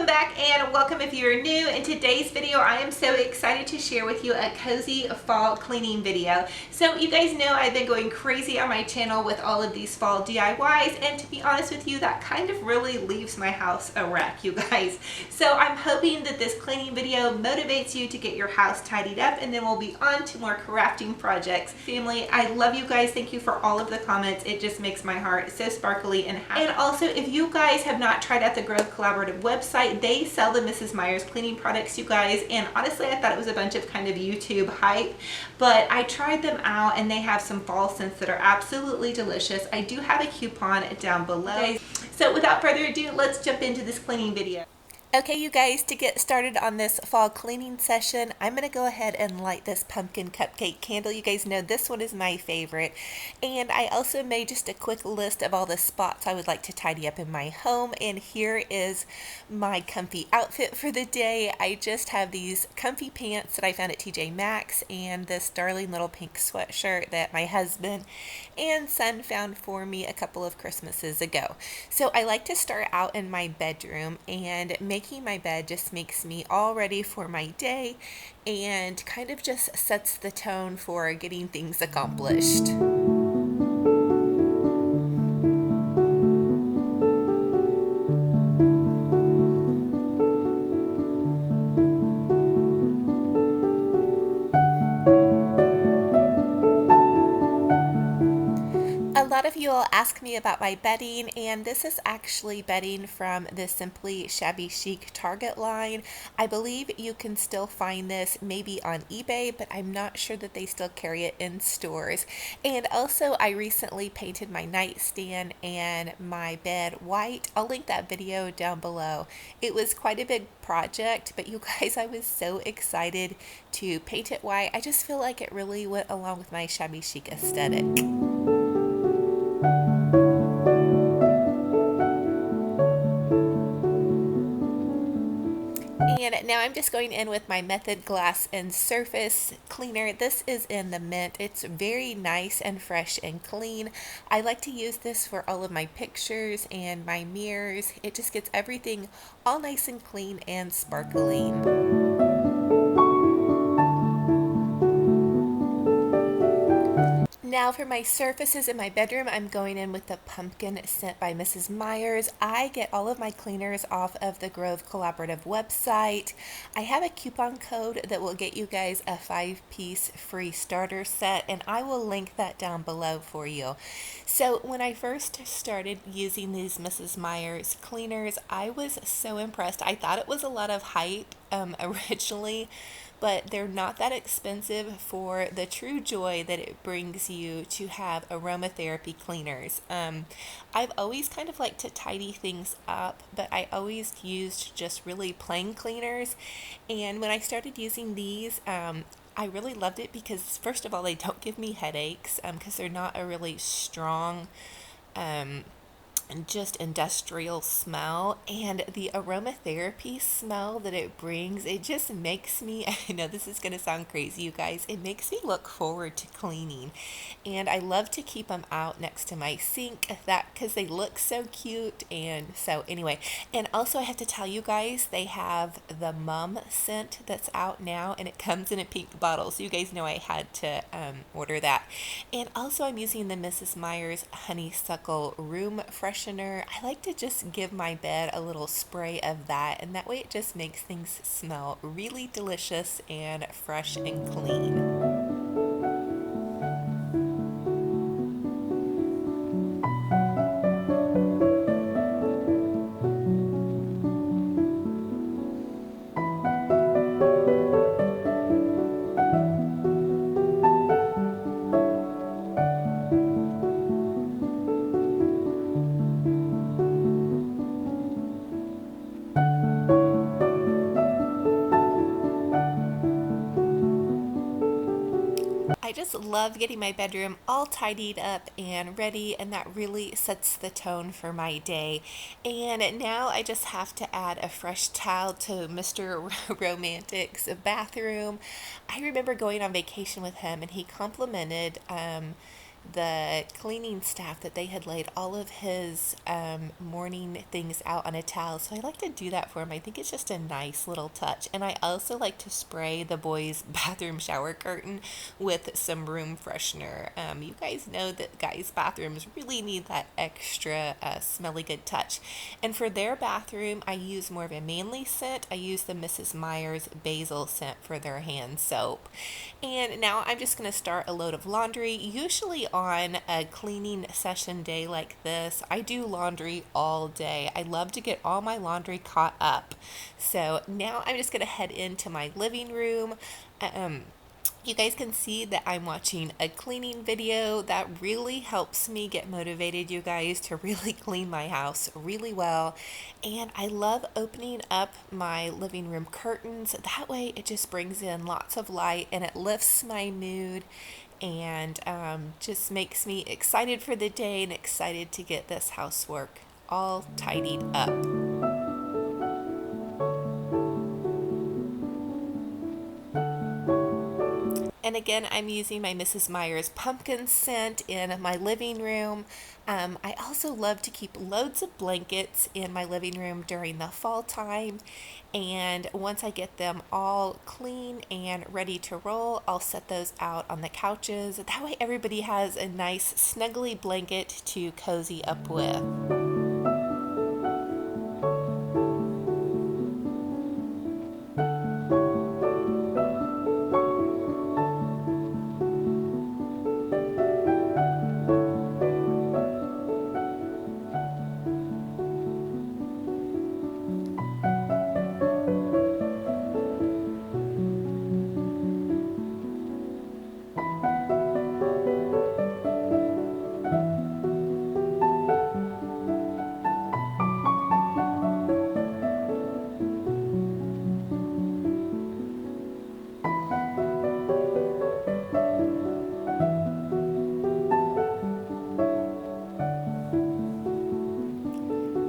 Welcome back and welcome if you're new. In today's video, I am so excited to share with you a cozy fall cleaning video. So you guys know I've been going crazy on my channel with all of these fall DIYs, and to be honest with you, that kind of really leaves my house a wreck, you guys. So I'm hoping that this cleaning video motivates you to get your house tidied up, and then we'll be on to more crafting projects. Family, I love you guys. Thank you for all of the comments. It just makes my heart so sparkly and happy. And also, if you guys have not tried out the Grove Collaborative website, they sell the Mrs. Meyers cleaning products, you guys, and honestly I thought it was a bunch of kind of YouTube hype, but I tried them out and they have some fall scents that are absolutely delicious. I do have a coupon down below. Okay. So without further ado, let's jump into this cleaning video. Okay, you guys, to get started on this fall cleaning session, I'm going to go ahead and light this pumpkin cupcake candle. You guys know this one is my favorite. And I also made just a quick list of all the spots I would like to tidy up in my home. And here is my comfy outfit for the day. I just have these comfy pants that I found at TJ Maxx and this darling little pink sweatshirt that my husband and son found for me a couple of Christmases ago. So I like to start out in my bedroom, and making my bed just makes me all ready for my day and kind of just sets the tone for getting things accomplished. A lot of you will ask me about my bedding, and this is actually bedding from the Simply Shabby Chic Target line. I believe you can still find this maybe on eBay, but I'm not sure that they still carry it in stores. And also, I recently painted my nightstand and my bed white. I'll link that video down below. It was quite a big project, but you guys, I was so excited to paint it white. I just feel like it really went along with my shabby chic aesthetic. And now I'm just going in with my Method Glass and Surface Cleaner. This is in the mint. It's very nice and fresh and clean. I like to use this for all of my pictures and my mirrors. It just gets everything all nice and clean and sparkling. Now for my surfaces in my bedroom, I'm going in with the pumpkin scent by Mrs. Meyers. I get all of my cleaners off of the Grove Collaborative website. I have a coupon code that will get you guys a 5-piece free starter set, and I will link that down below for you. So when I first started using these Mrs. Meyers cleaners, I was so impressed. I thought it was a lot of hype originally, but they're not that expensive for the true joy that it brings you to have aromatherapy cleaners. I've always kind of liked to tidy things up, but I always used just really plain cleaners. And when I started using these, I really loved it because, first of all, they don't give me headaches because they're not a really strong and just industrial smell, and the aromatherapy smell that it brings, it just makes me, I know this is going to sound crazy, you guys, it makes me look forward to cleaning. And I love to keep them out next to my sink, because they look so cute. And so anyway, and also I have to tell you guys, they have the mum scent that's out now, and it comes in a pink bottle, so you guys know I had to order that. And also I'm using the Mrs. Meyers honeysuckle room freshener. I like to just give my bed a little spray of that, and that way it just makes things smell really delicious and fresh and clean. I just love getting my bedroom all tidied up and ready, and that really sets the tone for my day. And now I just have to add a fresh towel to Mr. Romantic's bathroom. I remember going on vacation with him, and he complimented the cleaning staff that they had laid all of his morning things out on a towel. So I like to do that for him. I think it's just a nice little touch. And I also like to spray the boys' bathroom shower curtain with some room freshener. You guys know that guys' bathrooms really need that extra smelly good touch. And for their bathroom, I use more of a manly scent. I use the Mrs. Meyers basil scent for their hand soap. And now I'm just going to start a load of laundry. Usually on a cleaning session day like this, I do laundry all day. I love to get all my laundry caught up. So now I'm just going to head into my living room. Um, you guys can see that I'm watching a cleaning video. That really helps me get motivated, you guys, to really clean my house really well. And I love opening up my living room curtains. That way it just brings in lots of light and it lifts my mood and just makes me excited for the day and excited to get this housework all tidied up. And again, I'm using my Mrs. Meyer's pumpkin scent in my living room. I also love to keep loads of blankets in my living room during the fall time. And once I get them all clean and ready to roll, I'll set those out on the couches. That way everybody has a nice snuggly blanket to cozy up with.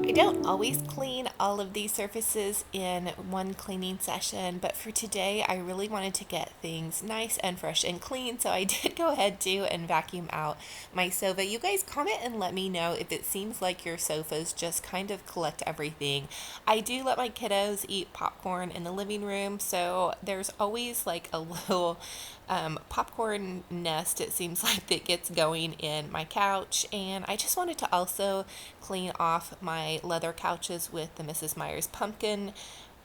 I don't always clean all of these surfaces in one cleaning session, but for today I really wanted to get things nice and fresh and clean, so I did go ahead too and vacuum out my sofa. You guys comment and let me know if it seems like your sofas just kind of collect everything. I do let my kiddos eat popcorn in the living room, so there's always like a little popcorn nest, it seems like, that gets going in my couch. And I just wanted to also clean off my leather couches with the Mrs. Meyer's pumpkin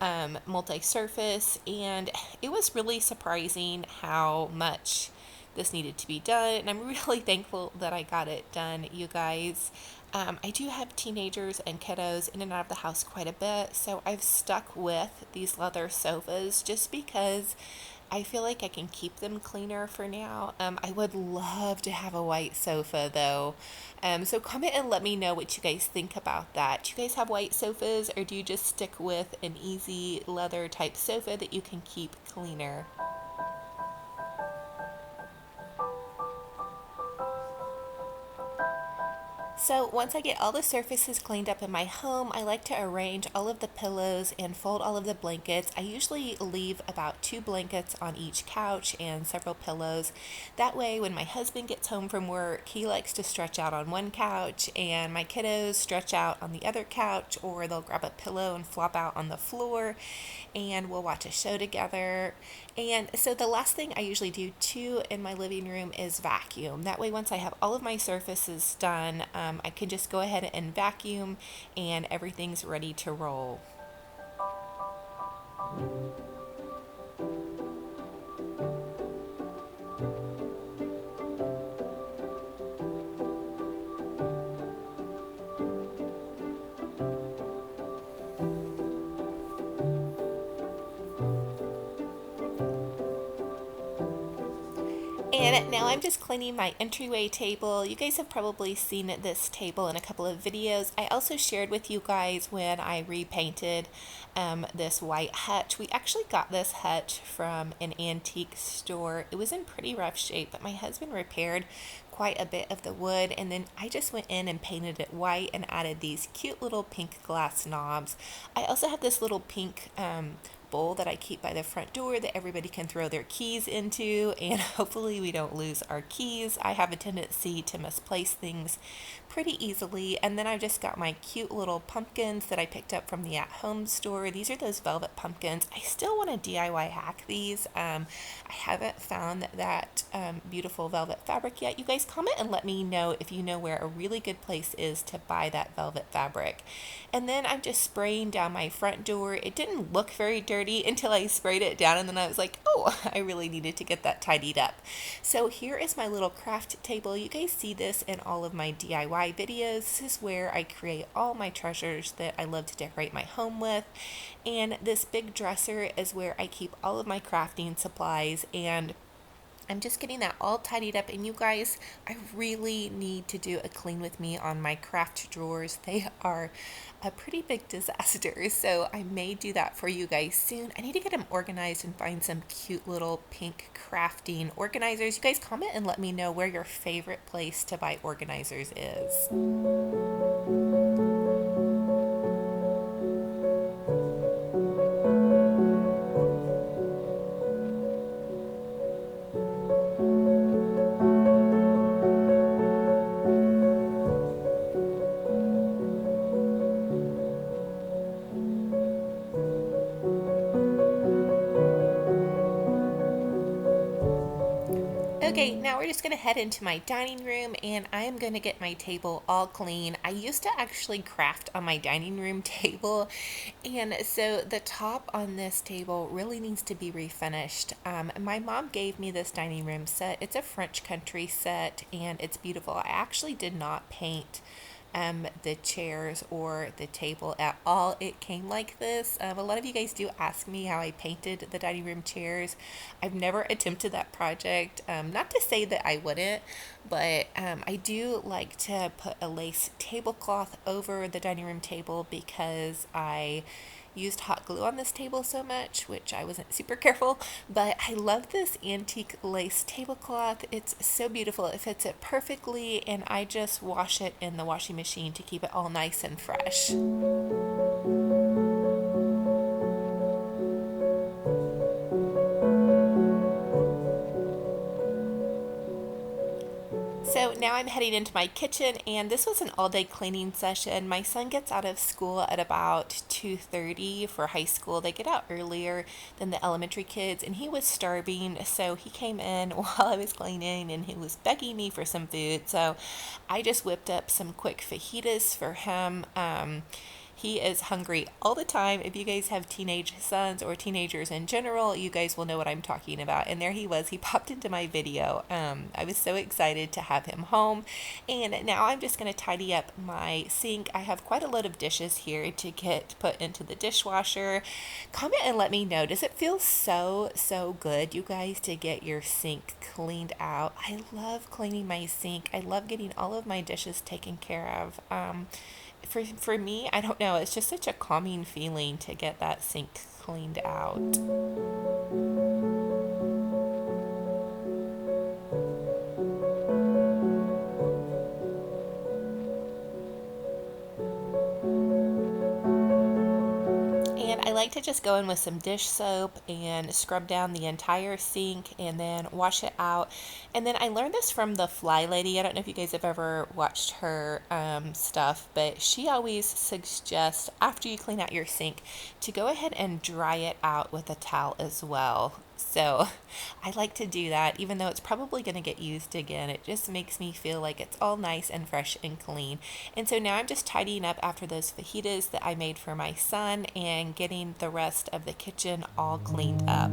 multi-surface, and it was really surprising how much this needed to be done, and I'm really thankful that I got it done, you guys. I do have teenagers and kiddos in and out of the house quite a bit, so I've stuck with these leather sofas just because I feel like I can keep them cleaner for now. I would love to have a white sofa though. So comment and let me know what you guys think about that. Do you guys have white sofas, or do you just stick with an easy leather type sofa that you can keep cleaner? So once I get all the surfaces cleaned up in my home, I like to arrange all of the pillows and fold all of the blankets. I usually leave about 2 blankets on each couch and several pillows. That way when my husband gets home from work, he likes to stretch out on one couch and my kiddos stretch out on the other couch, or they'll grab a pillow and flop out on the floor and we'll watch a show together. And so the last thing I usually do too in my living room is vacuum. That way once I have all of my surfaces done, I can just go ahead and vacuum and everything's ready to roll. And now I'm just cleaning my entryway table. You guys have probably seen this table in a couple of videos. I also shared with you guys when I repainted this white hutch. We actually got this hutch from an antique store. It was in pretty rough shape, but my husband repaired quite a bit of the wood, and then I just went in and painted it white and added these cute little pink glass knobs. I also have this little pink bowl that I keep by the front door that everybody can throw their keys into, and hopefully we don't lose our keys. I have a tendency to misplace things pretty easily. And then I've just got my cute little pumpkins that I picked up from the at-home store. These are those velvet pumpkins. I still want to DIY hack these. I haven't found that beautiful velvet fabric yet. You guys comment and let me know if you know where a really good place is to buy that velvet fabric. And then I'm just spraying down my front door. It didn't look very dirty until I sprayed it down, and then I was like, oh, I really needed to get that tidied up. So here is my little craft table. You guys see this in all of my DIY videos. This is where I create all my treasures that I love to decorate my home with. And this big dresser is where I keep all of my crafting supplies, and I'm just getting that all tidied up. And you guys, I really need to do a clean with me on my craft drawers. They are a pretty big disaster, so I may do that for you guys soon. I need to get them organized and find some cute little pink crafting organizers. You guys comment and let me know where your favorite place to buy organizers is. Okay, now we're just going to head into my dining room, and I am going to get my table all clean. I used to actually craft on my dining room table, and so the top on this table really needs to be refinished. My mom gave me this dining room set. It's a French country set, and it's beautiful. I actually did not paint the chairs or the table at all. It came like this. A lot of you guys do ask me how I painted the dining room chairs. I've never attempted that project. Not to say that I wouldn't, but I do like to put a lace tablecloth over the dining room table because I used hot glue on this table so much, which I wasn't super careful, but I love this antique lace tablecloth. It's so beautiful. It fits it perfectly, and I just wash it in the washing machine to keep it all nice and fresh. So now I'm heading into my kitchen, and this was an all-day cleaning session. My son gets out of school at about 2:30 for high school. They get out earlier than the elementary kids, and he was starving, so he came in while I was cleaning, and he was begging me for some food. So I just whipped up some quick fajitas for him. He is hungry all the time. If you guys have teenage sons or teenagers in general, you guys will know what I'm talking about. And there he was. He popped into my video. I was so excited to have him home. And now I'm just going to tidy up my sink. I have quite a load of dishes here to get put into the dishwasher. Comment and let me know. Does it feel so good, you guys, to get your sink cleaned out? I love cleaning my sink. I love getting all of my dishes taken care of. For me, I don't know, it's just such a calming feeling to get that sink cleaned out. And I like to just go in with some dish soap and scrub down the entire sink and then wash it out. And then I learned this from the Fly Lady. I don't know if you guys have ever watched her stuff, but she always suggests after you clean out your sink to go ahead and dry it out with a towel as well. So I like to do that, even though it's probably going to get used again. It just makes me feel like it's all nice and fresh and clean. And so now I'm just tidying up after those fajitas that I made for my son and getting the rest of the kitchen all cleaned up.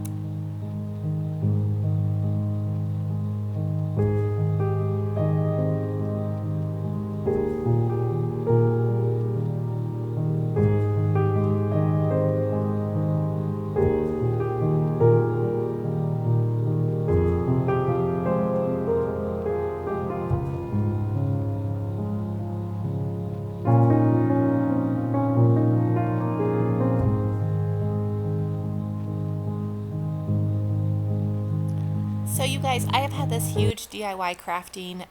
So you guys, I have had this huge DIY crafting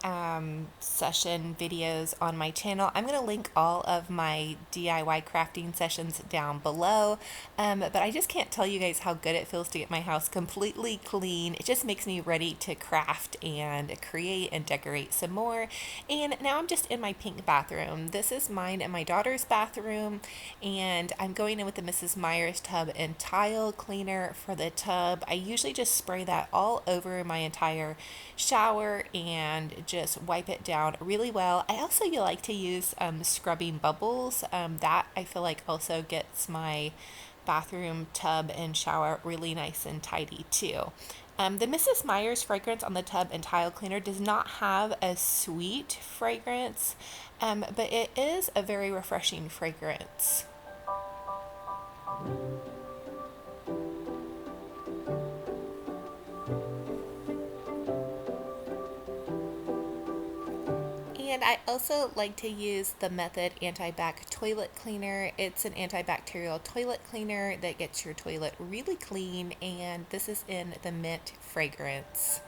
session videos on my channel. I'm going to link all of my DIY crafting sessions down below, but I just can't tell you guys how good it feels to get my house completely clean. It just makes me ready to craft and create and decorate some more. And now I'm just in my pink bathroom. This is mine and my daughter's bathroom, and I'm going in with the Mrs. Meyers tub and tile cleaner for the tub. I usually just spray that all over my entire shower and just wipe it down really well. I also like to use scrubbing bubbles. That I feel like also gets my bathroom tub and shower really nice and tidy too. The Mrs. Meyers fragrance on the tub and tile cleaner does not have a sweet fragrance, but it is a very refreshing fragrance. And I also like to use the Method Antibac toilet cleaner. It's an antibacterial toilet cleaner that gets your toilet really clean, and this is in the mint fragrance.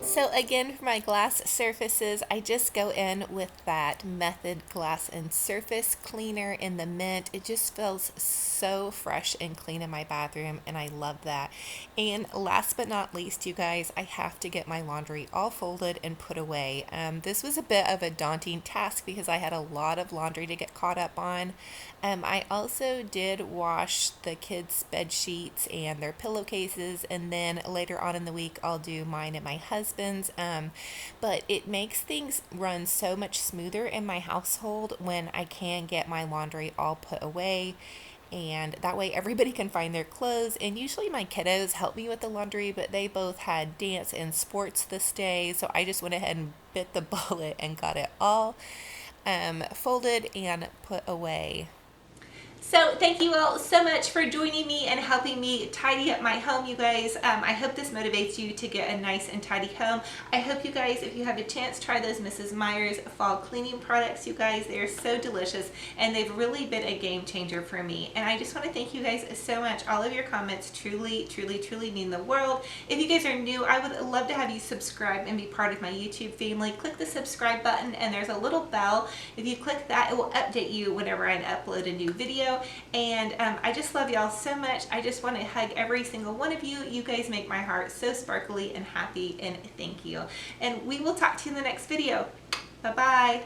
So again, for my glass surfaces, I just go in with that Method Glass and Surface Cleaner in the mint. It just feels so fresh and clean in my bathroom, and I love that. And last but not least, you guys, I have to get my laundry all folded and put away. This was a bit of a daunting task because I had a lot of laundry to get caught up on. I also did wash the kids' bed sheets and their pillowcases, and then later on in the week I'll do mine and my husband's. But it makes things run so much smoother in my household when I can get my laundry all put away, and that way everybody can find their clothes. And usually my kiddos help me with the laundry, but they both had dance and sports this day, so I just went ahead and bit the bullet and got it all folded and put away. So thank you all so much for joining me and helping me tidy up my home, you guys. I hope this motivates you to get a nice and tidy home. I hope you guys, if you have a chance, try those Mrs. Meyers fall cleaning products, you guys. They are so delicious, and they've really been a game changer for me. And I just want to thank you guys so much. All of your comments truly, truly, truly mean the world. If you guys are new, I would love to have you subscribe and be part of my YouTube family. Click the subscribe button, and there's a little bell. If you click that, it will update you whenever I upload a new video. And I just love y'all so much. I just want to hug every single one of you. You guys make my heart so sparkly and happy, and thank you. And we will talk to you in the next video. Bye-bye.